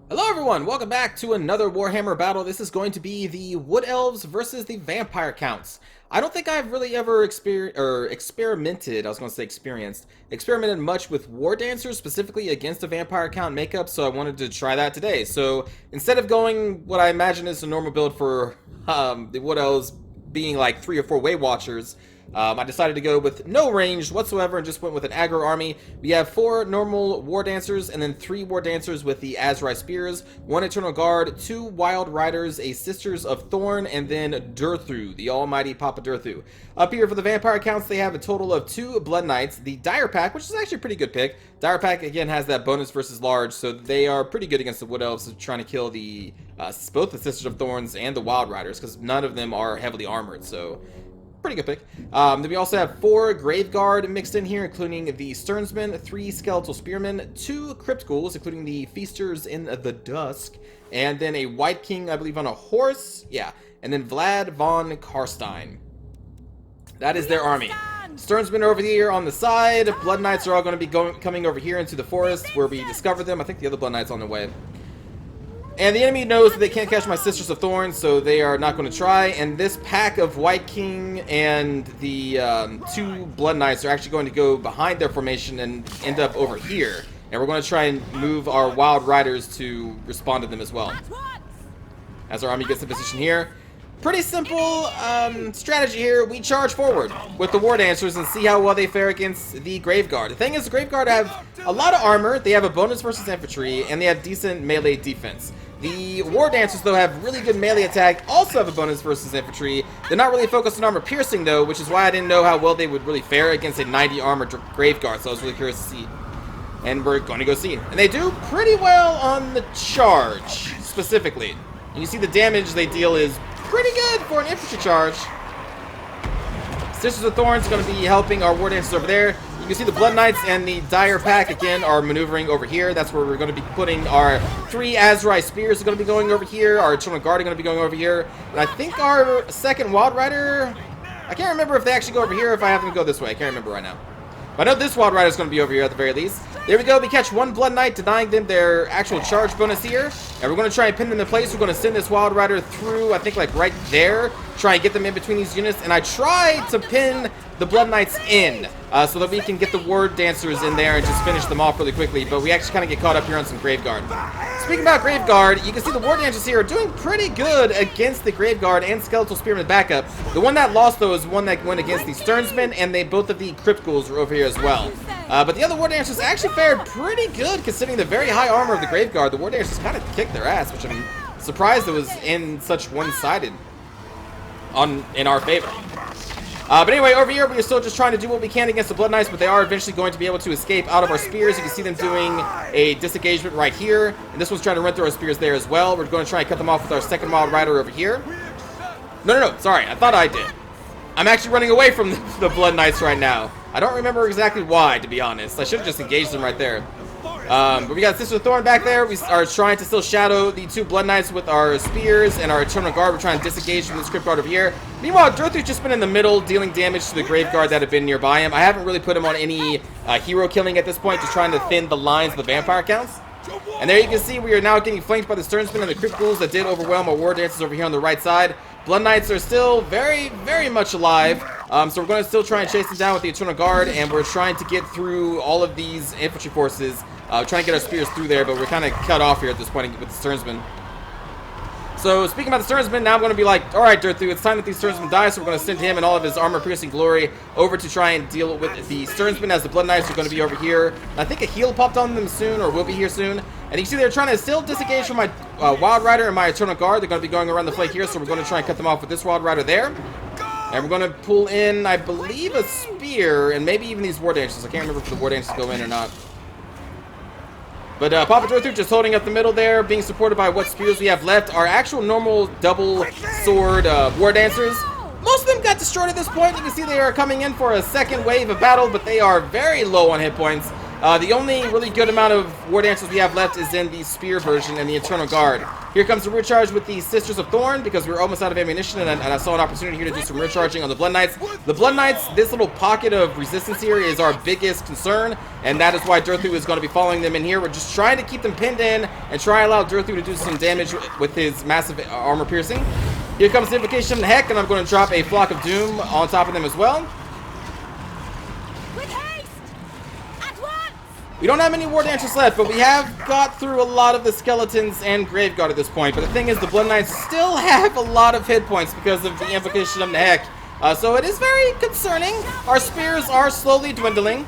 Hello everyone, welcome back to another Warhammer battle. This is going to be the Wood Elves versus the Vampire Counts. I don't think I've really ever experimented much with Wardancers, specifically against a Vampire Count makeup, so I wanted to try that today. So instead of going what I imagine is a normal build for the Wood Elves being like 3 or 4 Way Watchers, I decided to go with no range whatsoever and just went with an aggro army. We have 4 normal Wardancers and then 3 Wardancers with the Azrai Spears, 1 Eternal Guard, 2 Wild Riders, a Sisters of Thorn, and then Durthu, the almighty Papa Durthu. Up here for the Vampire Counts, they have a total of 2 Blood Knights, the Dire Pack, which is actually a pretty good pick. Dire Pack, again, has that bonus versus large, so they are pretty good against the Wood Elves, trying to kill the both the Sisters of Thorns and the Wild Riders, because none of them are heavily armored, so pretty good pick. Then we also have 4 Grave Guard mixed in here, including the Sternsmen, 3 Skeletal Spearmen, 2 Crypt Ghouls, including the Feasters in the Dusk, and then a White King, I believe, on a horse. Yeah, and then Vlad von Karstein. That is their army. Sternsmen are over here on the side. Blood Knights are all going to be coming over here into the forest where we discovered them. I think the other Blood Knights on their way. And the enemy knows that they can't catch my Sisters of Thorn, so they are not going to try. And this pack of White King and the 2 Blood Knights are actually going to go behind their formation and end up over here. And we're going to try and move our Wild Riders to respond to them as well. As our army gets in position here. Pretty simple strategy here. We charge forward with the Wardancers and see how well they fare against the Grave Guard. The thing is, the Grave Guard have a lot of armor, they have a bonus versus infantry, and they have decent melee defense. The Wardancers, though, have really good melee attack, also have a bonus versus infantry. They're not really focused on armor piercing, though, which is why I didn't know how well they would really fare against a 90 armor Grave Guard, so I was really curious to see. And we're going to go see. And they do pretty well on the charge, specifically. And you see the damage they deal is pretty good for an infantry charge. Sisters of Thorns is going to be helping our Wardancers over there. You can see the Blood Knights and the Dire Pack, again, are maneuvering over here. That's where we're going to be putting our 3 Azrai Spears are going to be going over here. Our Eternal Guard are going to be going over here. And I think our second Wild Rider, I can't remember if they actually go over here or if I have them go this way. I can't remember right now. But I know this Wild Rider is going to be over here at the very least. There we go. We catch 1 Blood Knight, denying them their actual charge bonus here. And we're going to try and pin them in place. We're going to send this Wild Rider through, I think, like right there. Try and get them in between these units. And I try to pin the Blood Knights in so that we can get the Wardancers in there and just finish them off really quickly. But we actually kind of get caught up here on some Grave Guard. Speaking about Grave Guard, you can see the Wardancers here are doing pretty good against the Grave Guard and Skeletal Spearman backup. The one that lost, though, is one that went against the Sternsmen, and both of the Crypt Ghouls are over here as well. But the other Wardancers actually fared pretty good considering the very high armor of the Grave Guard. The Wardancers kind of kicked their ass, which I'm surprised it was in such one-sided in our favor. But anyway, over here, we're still just trying to do what we can against the Blood Knights, but they are eventually going to be able to escape out of our spears. You can see them doing a disengagement right here, and this one's trying to run through our spears there as well. We're going to try and cut them off with our second Wild Rider over here. No, sorry, I thought I did. I'm actually running away from the Blood Knights right now. I don't remember exactly why, to be honest. I should have just engaged them right there. But we got Sister of Thorn back there. We are trying to still shadow the 2 Blood Knights with our spears and our Eternal Guard. We're trying to disengage from this Crypt Guard over here. Meanwhile, Durthu's just been in the middle, dealing damage to the Grave Guard that have been nearby him. I haven't really put him on any hero killing at this point, just trying to thin the lines of the Vampire Counts. And there you can see we are now getting flanked by the Sternsmen and the Crypt Ghouls that did overwhelm our Wardancers over here on the right side. Blood Knights are still very, very much alive. So we're going to still try and chase them down with the Eternal Guard, and we're trying to get through all of these infantry forces. Trying to get our spears through there, but we're kind of cut off here at this point with the Sternsmen. So, speaking about the Sternsmen, now I'm going to be like, alright, Durthu, it's time that these Sternsmen die, so we're going to send him and all of his armor-piercing glory over to try and deal with the Sternsmen, as the Blood Knights are going to be over here. I think a heal popped on them soon, or will be here soon. And you can see they're trying to still disengage from my Wild Rider and my Eternal Guard. They're going to be going around the flank here, so we're going to try and cut them off with this Wild Rider there. And we're going to pull in, I believe, a spear, and maybe even these Wardancers. I can't remember if the Wardancers go in or not. But Papa Durthu just holding up the middle there, being supported by what spears we have left. Our actual normal double sword Wardancers. Most of them got destroyed at this point. You can see they are coming in for a second wave of battle, but they are very low on hit points. The only really good amount of Wardancers we have left is in the Spear version and the Eternal Guard. Here comes the rear charge with the Sisters of Thorn, because we're almost out of ammunition, and I saw an opportunity here to do some rear charging on the Blood Knights. The Blood Knights, this little pocket of resistance here is our biggest concern, and that is why Durthu is going to be following them in here. We're just trying to keep them pinned in and try to allow Durthu to do some damage with his massive armor piercing. Here comes the Invocation of the Heck, and I'm going to drop a Flock of Doom on top of them as well. We don't have many Wardancers left, but we have got through a lot of the skeletons and Graveguard at this point. But the thing is, the Blood Knights still have a lot of hit points because of the Invocation of the Heck. So it is very concerning. Our spears are slowly dwindling.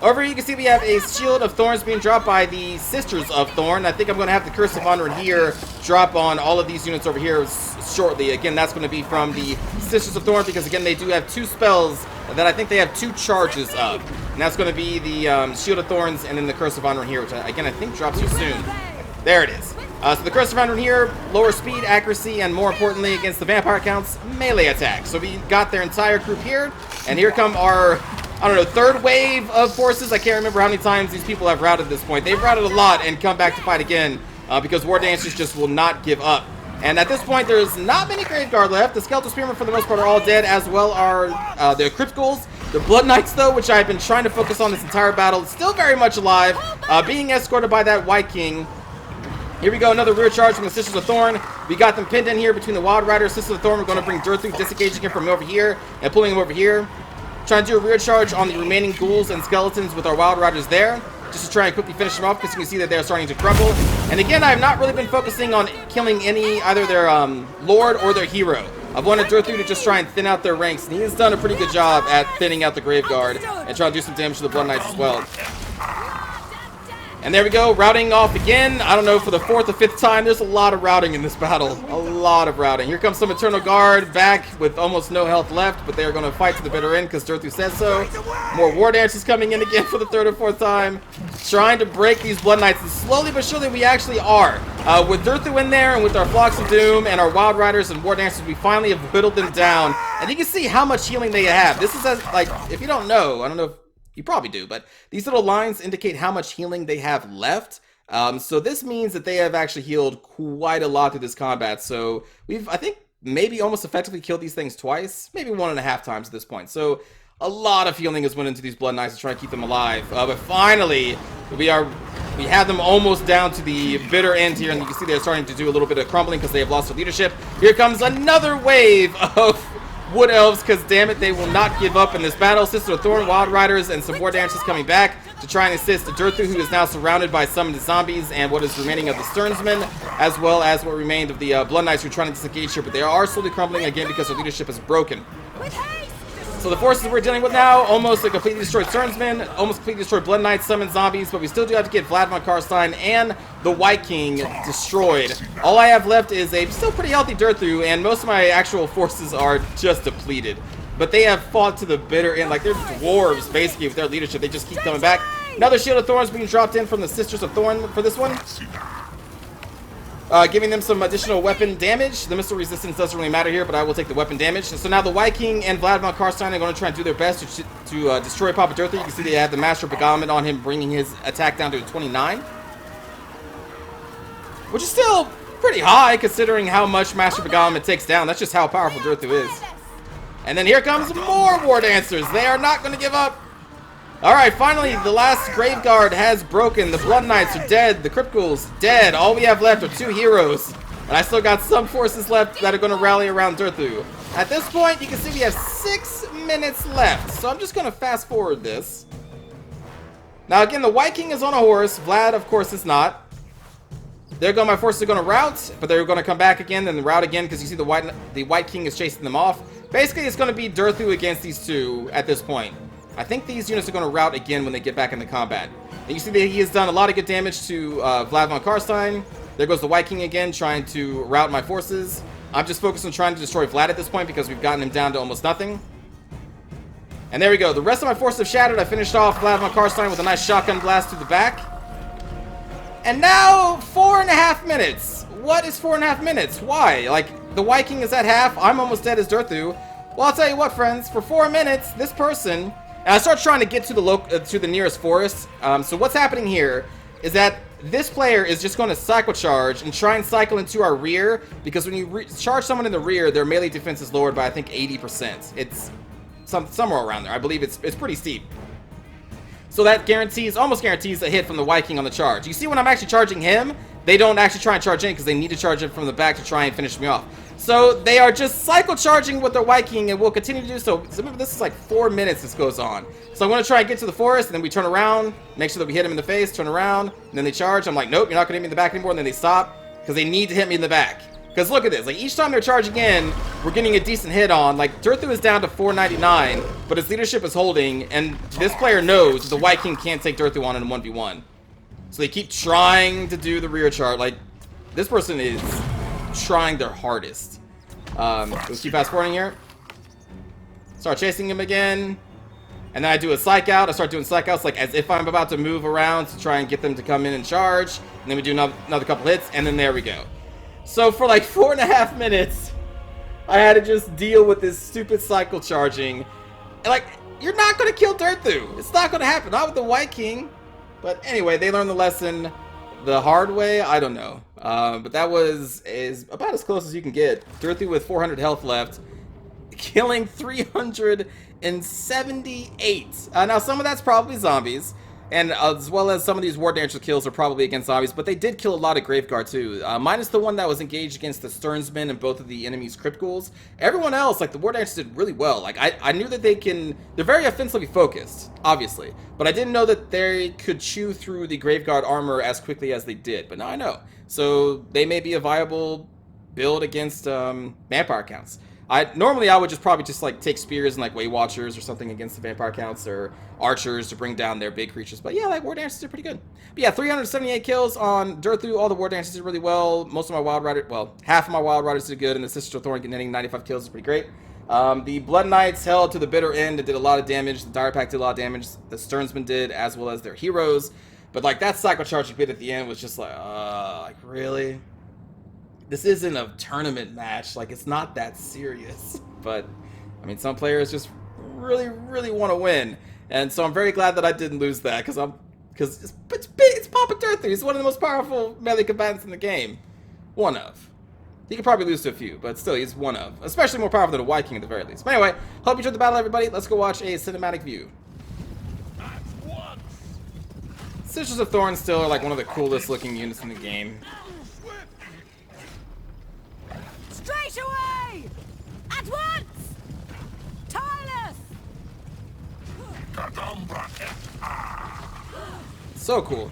Over here, you can see we have a Shield of Thorns being dropped by the Sisters of Thorn. I think I'm going to have the Curse of Honor here drop on all of these units over here shortly. Again, that's going to be from the Sisters of Thorn, because again, they do have 2 spells that I think they have 2 charges of. And that's going to be the Shield of Thorns and then the Curse of Honor here, which again, I think drops you soon. There it is. So the Curse of Honor here, lower speed, accuracy, and more importantly, against the vampire counts, melee attack. So we got their entire group here, and here come our, I don't know, 3rd wave of forces. I can't remember how many times these people have routed at this point. They've routed a lot and come back to fight again because Wardancers just will not give up. And at this point, there's not many Graveguard left. The Skeletal Spearmen, for the most part, are all dead, as well are the Crypt Ghouls. The Blood Knights, though, which I've been trying to focus on this entire battle, still very much alive, being escorted by that White King. Here we go, another rear charge from the Sisters of Thorn. We got them pinned in here between the Wild Riders. Sisters of Thorn, we're going to bring Durthu, disengaging him from over here and pulling him over here. Trying to do a rear charge on the remaining ghouls and skeletons with our Wild Riders there, just to try and quickly finish them off, because you can see that they're starting to crumble. And again, I have not really been focusing on killing either their Lord or their hero. I've wanted Durthu to just try and thin out their ranks, and he has done a pretty good job at thinning out the Graveguard and trying to do some damage to the Blood Knights as well. And there we go, routing off again. I don't know, for the 4th or 5th time. There's a lot of routing in this battle. A lot of routing. Here comes some Eternal Guard back with almost no health left, but they're going to fight to the bitter end because Durthu says so. More Wardancers coming in again for the 3rd or 4th time. Trying to break these Blood Knights, and slowly but surely we actually are. With Durthu in there and with our Flocks of Doom and our Wild Riders and Wardancers, we finally have whittled them down. And you can see how much healing they have. This is like, if you don't know, I don't know if you probably do, but these little lines indicate how much healing they have left. So this means that they have actually healed quite a lot through this combat. So we've, I think, maybe almost effectively killed these things twice, maybe 1.5 times at this point. So a lot of healing has went into these Blood Knights to try to keep them alive. But finally, we have them almost down to the bitter end here, and you can see they're starting to do a little bit of crumbling because they have lost their leadership. Here comes another wave of Wood Elves, because damn it, they will not give up in this battle. Sister of Thorn, Wild Riders, and some Wardancers coming back to try and assist Durthu, who is now surrounded by summoned zombies and what is remaining of the Stearnsmen, as well as what remained of the Blood Knights who are trying to disengage here, but they are slowly crumbling again because their leadership is broken. So the forces we're dealing with now, almost a completely destroyed Stearnsmen, almost completely destroyed Blood Knights, summoned zombies, but we still do have to get Vlad von Karstein and the White King destroyed. All I have left is a still pretty healthy Durthu, and most of my actual forces are just depleted. But they have fought to the bitter end, like they're dwarves basically with their leadership. They just keep coming back. Another Shield of Thorns being dropped in from the Sisters of Thorn for this one. Giving them some additional weapon damage. The missile resistance doesn't really matter here, but I will take the weapon damage. So now the White King and Vlad von Karstein are going to try and do their best to destroy Papa Durthu. You can see they have the Master of Beguilement on him, bringing his attack down to 29. Which is still pretty high, considering how much Master of Beguilement takes down. That's just how powerful Durthu is. And then here comes more Wardancers. They are not going to give up. Alright, finally, the last Graveguard has broken. The Blood Knights are dead. The Crypt Ghouls dead. All we have left are 2 heroes. And I still got some forces left that are going to rally around Durthu. At this point, you can see we have 6 minutes left. So I'm just going to fast forward this. Now, again, the White King is on a horse. Vlad, of course, is not. There go my forces are going to rout, but they're going to come back again, then rout again, because you see the White King is chasing them off. Basically, it's going to be Durthu against these 2 at this point. I think these units are going to rout again when they get back into combat. And you see that he has done a lot of good damage to Vlad von Karstein. There goes the White King again, trying to rout my forces. I'm just focused on trying to destroy Vlad at this point because we've gotten him down to almost nothing. And there we go. The rest of my forces have shattered. I finished off Vlad von Karstein with a nice shotgun blast to the back. And now, 4.5 minutes. What is 4.5 minutes? Why? Like, the White King is at half. I'm almost dead as Durthu. Well, I'll tell you what, friends. For 4 minutes, this person And I start trying to get to the nearest forest. So what's happening here is that this player is just going to cycle charge and try and cycle into our rear, because when you charge someone in the rear, their melee defense is lowered by I think 80%. It's somewhere around there. I believe it's pretty steep. So that almost guarantees a hit from the Viking on the charge. You see, when I'm actually charging him, they don't actually try and charge in because they need to charge in from the back to try and finish me off. So they are just cycle charging with their Viking, and will continue to do so. Remember, this is like 4 minutes this goes on. So I'm going to try and get to the forest, and then we turn around, make sure that we hit him in the face, turn around, and then they charge. I'm like, nope, you're not going to hit me in the back anymore. And then they stop because they need to hit me in the back. Because look at this, like each time they're charging in, we're getting a decent hit on. Like Durthu is down to 499, but his leadership is holding, and this player knows the Viking can't take Durthu on in a 1v1. So they keep trying to do the rear charge. Like, this person is trying their hardest. Let's keep fast forwarding here. Start chasing him again. And then I do a psych out. I start doing psych outs like as if I'm about to move around to try and get them to come in and charge. And then we do another couple hits, and then there we go. So for like 4.5 minutes, I had to just deal with this stupid cycle charging. And like, you're not going to kill Durthu. It's not going to happen. Not with the Viking. But anyway, they learned the lesson the hard way. I don't know. But that is about as close as you can get. Durthu with 400 health left, killing 378. Now, some of that's probably zombies. And as well as some of these Wardancer kills are probably against zombies, but they did kill a lot of Graveguard too. Minus the one that was engaged against the Sternsmen and both of the enemy's Crypt Ghouls. Everyone else, like the Wardancers, did really well. Like I knew that they're very offensively focused, obviously, but I didn't know that they could chew through the Graveguard armor as quickly as they did. But now I know. So they may be a viable build against vampire counts. Normally I would probably just like take spears and like Way Watchers or something against the vampire counts, or archers to bring down their big creatures. But yeah, like Wardancers did pretty good. But yeah, 378 kills on Durthu. All the Wardancers did really well. Most of my Wild Riders, well, half of my Wild Riders did good, and the Sister of Thorn getting 95 kills is pretty great. The Blood Knights held to the bitter end. It did a lot of damage. The Dire Pack did a lot of damage. The Sternsmen did, as well as their heroes. But like that cycle charging bit at the end was just like really? This isn't a tournament match. Like, it's not that serious. But, I mean, some players just really, really want to win. And so I'm very glad that I didn't lose that, because it's big. It's Papa Durthu. He's one of the most powerful melee combatants in the game. One of. He could probably lose to a few, but still, he's one of. Especially more powerful than a Viking at the very least. But anyway, hope you enjoyed the battle, everybody. Let's go watch a cinematic view. Sisters of Thorn still are like one of the coolest looking units in the game. Straight away! At once! Tireless! So cool.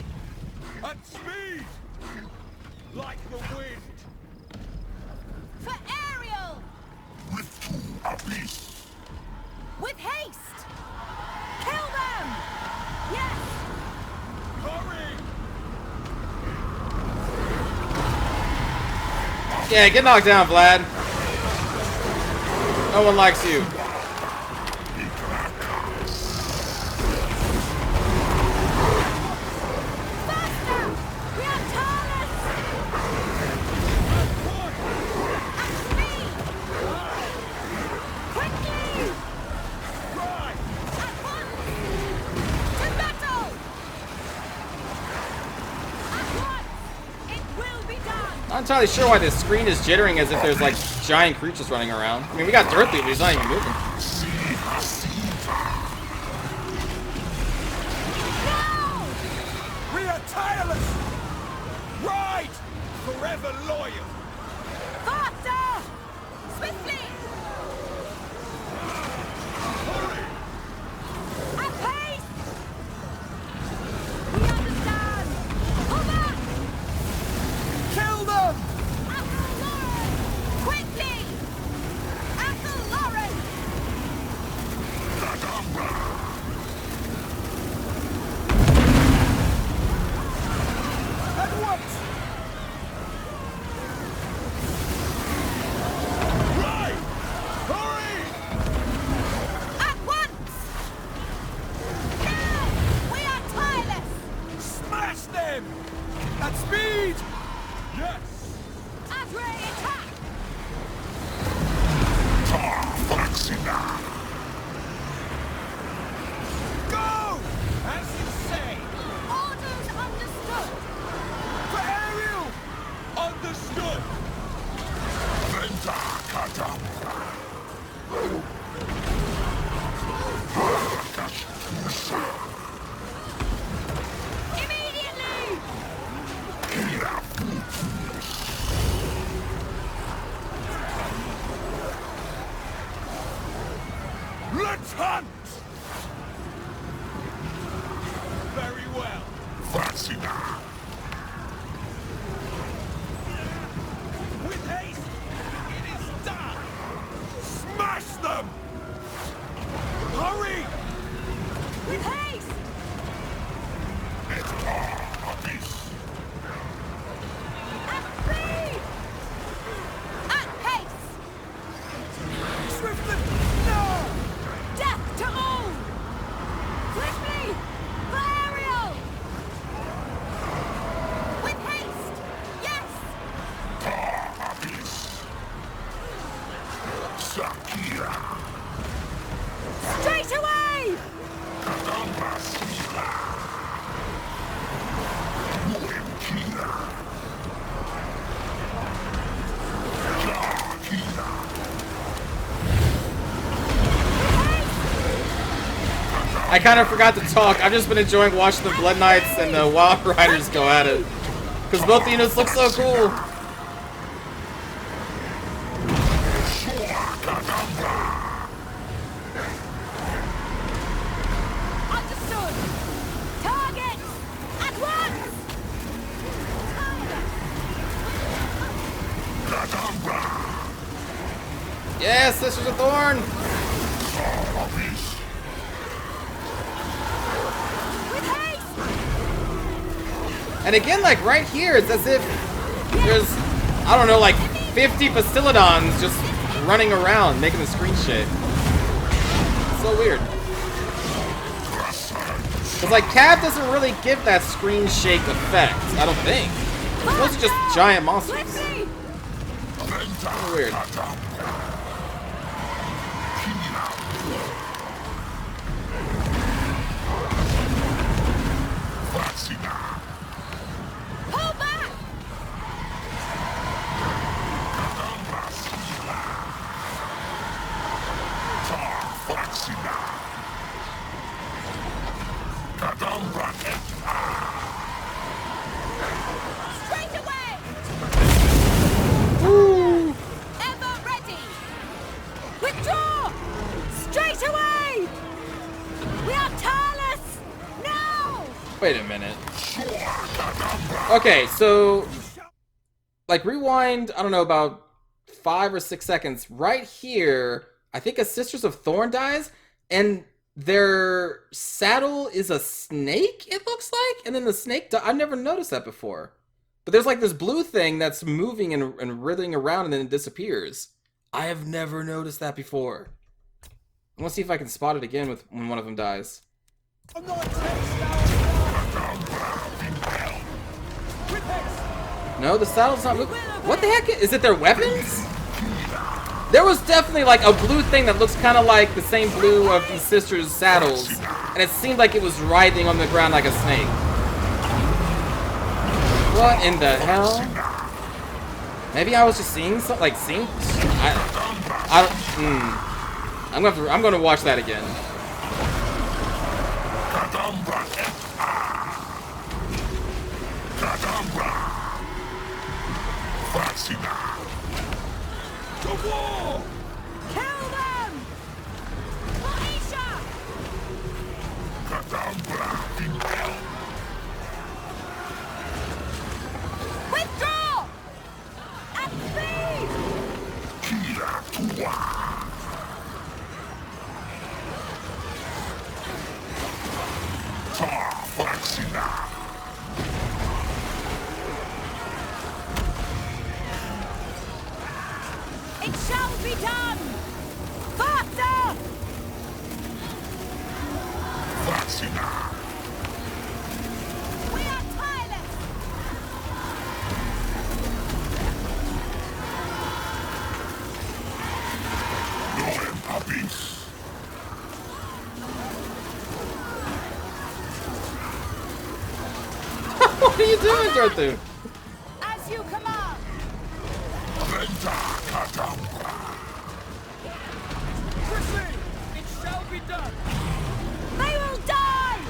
At speed! Like the wind! For aerial! With haste! Kill them! Yes! Hurry! Yeah, get knocked down, Vlad. No one likes you. Faster! We are tireless! At speed! Quickly! Right! At once! To battle! At once! It will be done! Not entirely sure why this screen is jittering as if there's like giant creatures running around. I mean, we got Durthu, but he's not even moving. Now! We are tireless! Right! Forever loyal! Faster! Swiftly! Hurry! At pace! We understand! Pull back! Kill them! Athel Lauren! Quickly! Athel Lauren! At once! Hunt! Very well. With haste, it is done! Smash them! Hurry! With haste! At speed! At pace! Swiftly! No! Death to all! Swiftly! For Ariel! With haste! Yes! Straight away! I kind of forgot to talk. I've just been enjoying watching the Blood Knights and the Wild Riders go at it. Because both units look so cool. Understood! Target! At once! Yes, Sisters of Thorn! With haste! And again, like right here, it's as if there's, I don't know, like 50 Bastiladons just running around, making the screen shake. It's so weird. Because like Cav doesn't really give that screen shake effect, I don't think. Those are just giant monsters. Swiftly! So weird. Pull back! Straight away! Ever ready! Withdraw! Straight away! We are tireless! Now! Wait a minute. Okay, so like rewind, I don't know, about 5 or 6 seconds. Right here, I think a Sisters of Thorn dies, and their saddle is a snake, it looks like? And then the snake, I've never noticed that before. But there's like this blue thing that's moving and writhing around and then it disappears. I have never noticed that before. I want to see if I can spot it again when one of them dies. I'm not a textile! With haste! No, the saddle's not moving. What the heck? Is it their weapons? There was definitely like a blue thing that looks kind of like the same blue of these sisters' saddles. And it seemed like it was writhing on the ground like a snake. What in the hell? Maybe I was just seeing something, like seeing. I'm gonna watch that again. To war! Kill them! Moesha! Withdraw! At speed! It shall be done! Faster! We are tireless! What are you doing, Dorothy? As you command! Quickly! It shall be done! They will die!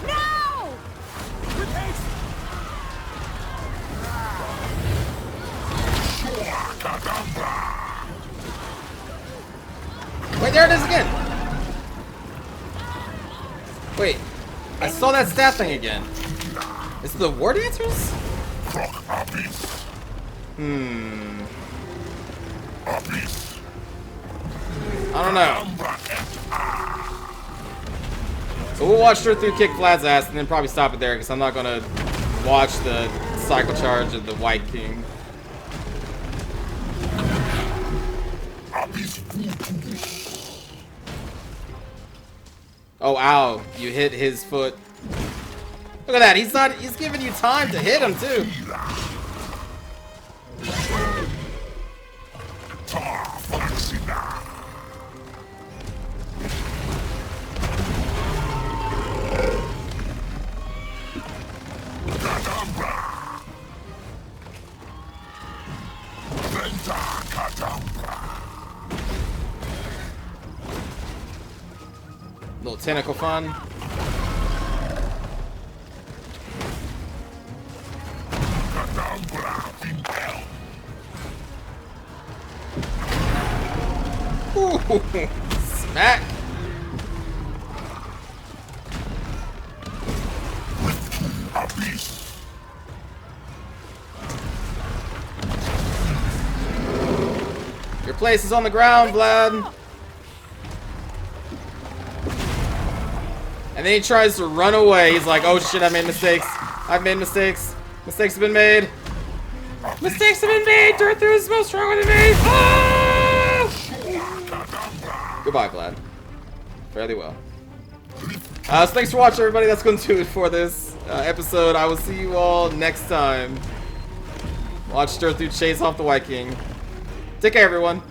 Now! Wait, there it is again! Wait, I saw that stat thing again. Is it the Wardancers? I don't know. So we'll watch her through kick Vlad's ass and then probably stop it there because I'm not gonna watch the cycle charge of the White King. Oh, ow. You hit his foot. Look at that. He's giving you time to hit him, too. Little tentacle fun. Ooh, smack. Your place is on the ground, Vlad. And then he tries to run away. He's like, oh shit, I made mistakes. I've made mistakes. Mistakes have been made. Mistakes have been made. Darther is most stronger than me. Ah! Goodbye, Vlad. Fairly well. So thanks for watching, everybody. That's going to do it for this episode. I will see you all next time. Watch Darther chase off the White King. Take care, everyone.